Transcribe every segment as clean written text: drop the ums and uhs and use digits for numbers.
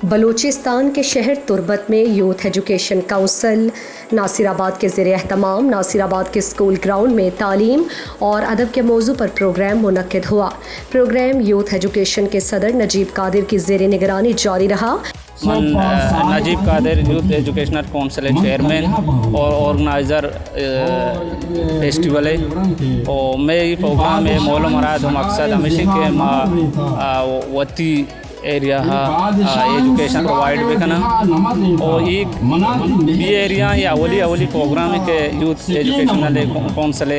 بلوچستان کے شہر تربت میں یوتھ ایجوکیشن کونسل ناصر آباد کے زیر اہتمام ناصر آباد کے اسکول گراؤنڈ میں تعلیم اور ادب کے موضوع پر پروگرام منعقد ہوا۔ پروگرام یوتھ ایجوکیشن کے صدر نجیب قادر کی زیر نگرانی جاری رہا۔ من نجیب قادر یوتھ ایجوکیشنل کونسل چیئرمین اور آرگنائزر فیسٹیول ہے اور میں یہ پروگرام میں مول و مراد و مقصد ہمیشہ کہ وتی ایریا ایجوکیشن پرووائڈ بکنا اور ایک بھی ایریا یا اولی پروگرام ہے کہ یوتھ ایجوکیشنل کونسل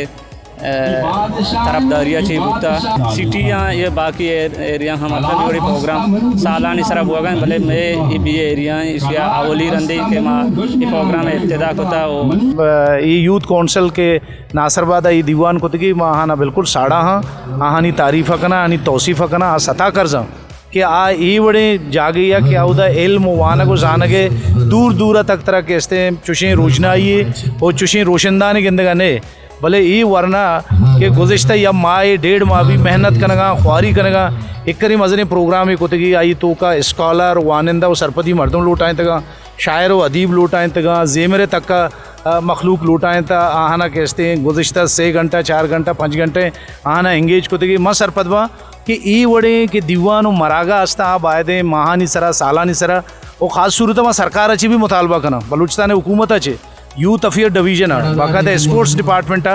طرفداریاں چاہیے بکتا سٹیاں یہ باقی ایریا ہم اپنا بڑی پروگرام سالانی سرب ہوا گئے بھلے میں یہ بھی ایریا اس یا اولی رندی کے ماں یہ پروگرام ابتدا ہوتا ہو یہ یوتھ کونسل کے ناصر آباد یہ دیوان کتگی ماہانا بالکل ساڑا ہاں آہانی تعریف کنا آنی توصیف کنا سطح کرزاں کہ ای بڑے جاگے یا کہ آؤ دا علم وانا کو زانگے دور دورہ تک طرح کہستے ہیں چوشیں روشنائی اور چوشیں روشندان گندگانے بھلے ای ورنہ کہ گزشتہ یا ماہ 1.5 ماہ بھی محنت کنگا خواری کنگا ایک کری مزنی پروگرام ایک ہوتے گی آئی تو کا اسکالر وانندہ و سرپتی مردم لوٹائیں تگا شاعر و ادیب لوٹائیں تگا زیمر تک کا مخلوق لوٹائیں تا آہانا کہستے ہیں گزشتہ 6 گھنٹہ 4 گھنٹہ 5 گھنٹے آہانا انگیج کوتے گی ماں سرپت با کہ ای وڑے کہ دیوان و مراغا استا آپ آئے دیں ماہانی سرا سالانی سرا اور خاص صورت میں سرکار اچھی بھی مطالبہ کرنا بلوچستان حکومت اچھے یوتھ افیئر ڈویژن باقاعدہ اسپورٹس ڈپارٹمنٹ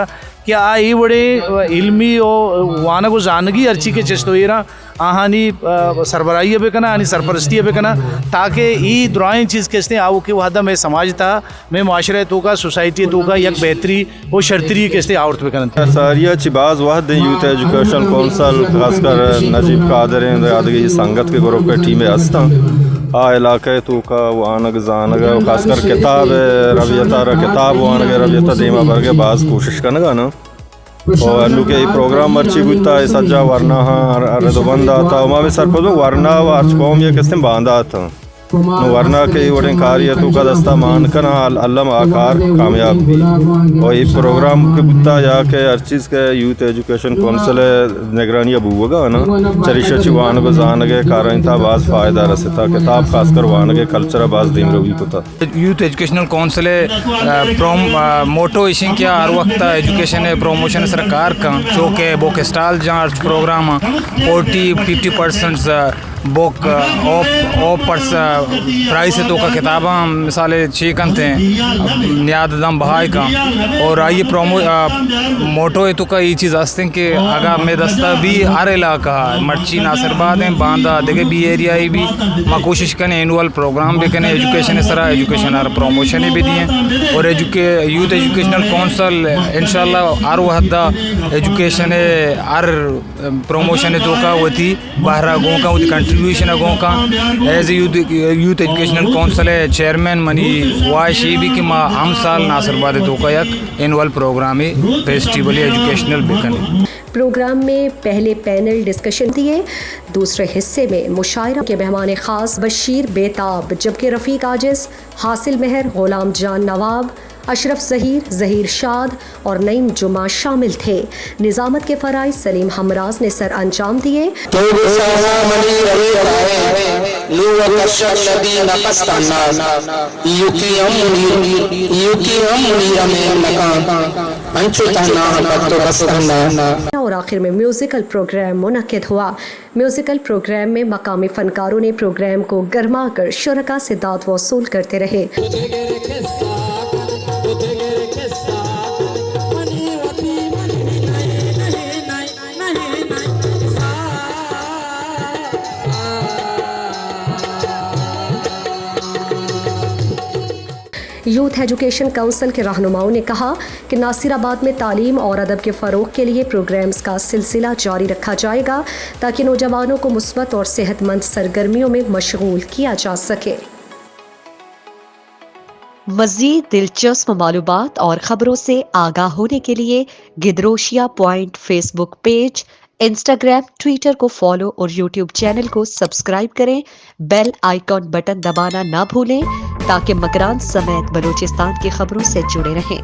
کیا آئی بڑے علمی اور وانا کو زانگی ارچی کے چستو ایرا آہانی سربراہی بے کنا آنی سرپرستی بے کنا تاکہ ای درائیں چیز کہتے ہیں آؤ کہ وحدہ میں سماج تھا میں معاشرہ تو کا سوسائٹی تو کا یک بہتری و شرطری کہتے ہیں آورت بے کنا ساریہ چی باز وحد یوتھ ایجوکیشن کونسل خاص کر نجیب قادر ہیں یادگی سنگت کے گروپ کے ٹیم ہستا علاقے تو کا وانگ زانگ خاص کر کتاب رویتہ کتاب وانگ رویتہ دیما برگے بعض کوشش کرنگا نا اور انو کے یہ پروگرام مرچی بودتا ہے سجا ورنہ ہاں ردو بند آتا وہاں بھی سرپدو ورنہ و ارچ قوم یہ کس نے باندھا آتا ورنہ کے وڑیں کاریتوں کا دستہ مان کنا علم آکار کامیاب بھی اور یہ پروگرام کے بودتا یا کہ ہر چیز کے یوتھ ایجوکیشن کونسل نگرانی ابو ہوگا نا چریشہ چی وانگو زانگے کارائن تھا بعض فائدہ رسیتا کتاب خاص کر وانگے کلچر بعض دیم روی کو تھا یوتھ ایجوکیشنل کونسل موٹو ایشن کیا ہر وقت ایجوکیشن پروموشن سرکار کا چونکہ بوک اسٹال جہاں پروگرام 40-50% بک اوپرس پرائس تو کا کتاباں مثالیں چیکن تھے نیاد دم بہائی کا اور آئیے موٹو تو کا یہ چیز ہستے ہیں کہ اگر میں دستہ بھی ہر علاقہ مرچی ناصر آباد ہیں باندھا دیکھے بھی ایریا ہی بھی میں کوشش کریں اینول پروگرام بھی کریں ایجوکیشن سرا ایجوکیشن ہر پروموشن بھی دیے اور یوتھ ایجوکیشنل کونسل انشاءاللہ ہر وحدہ ایجوکیشن ہر پروموشن تو کا وہ تھی باہر گوں کا وہ کنٹریبیوشن گوں کا as a youth educational council chairman منی وائشی بھی کہ ماں ہم سال ناصر آباد تو کا یک اینول پروگرام فیسٹیول ایجوکیشنل بھی کریں۔ پروگرام میں پہلے پینل ڈسکشن دیے، دوسرے حصے میں مشاعرہ کے مہمان خاص بشیر بیتاب جبکہ رفیق عاجز، حاصل مہر، غلام جان نواب، اشرف ظہیر شاد اور نعیم جمعہ شامل تھے۔ نظامت کے فرائض سلیم ہمراز نے سر انجام دیے۔ اور آخر میں میوزیکل پروگرام منعقد ہوا۔ میوزیکل پروگرام میں مقامی فنکاروں نے پروگرام کو گرما کر شرکاء سے داد وصول کرتے رہے۔ یوتھ ایجوکیشن کونسل کے رہنماؤں نے کہا کہ ناصر آباد میں تعلیم اور ادب کے فروغ کے لیے پروگرامز کا سلسلہ جاری رکھا جائے گا تاکہ نوجوانوں کو مثبت اور صحت مند سرگرمیوں میں مشغول کیا جا سکے۔ مزید دلچسپ معلومات اور خبروں سے آگاہ ہونے کے لیے Gedrosia point Facebook page, Instagram, Twitter کو فالو اور یوٹیوب چینل کو سبسکرائب کریں۔ بیل آئیکن بٹن دبانا نہ بھولیں تاکہ مکران سمیت بلوچستان کی خبروں سے جڑے رہیں۔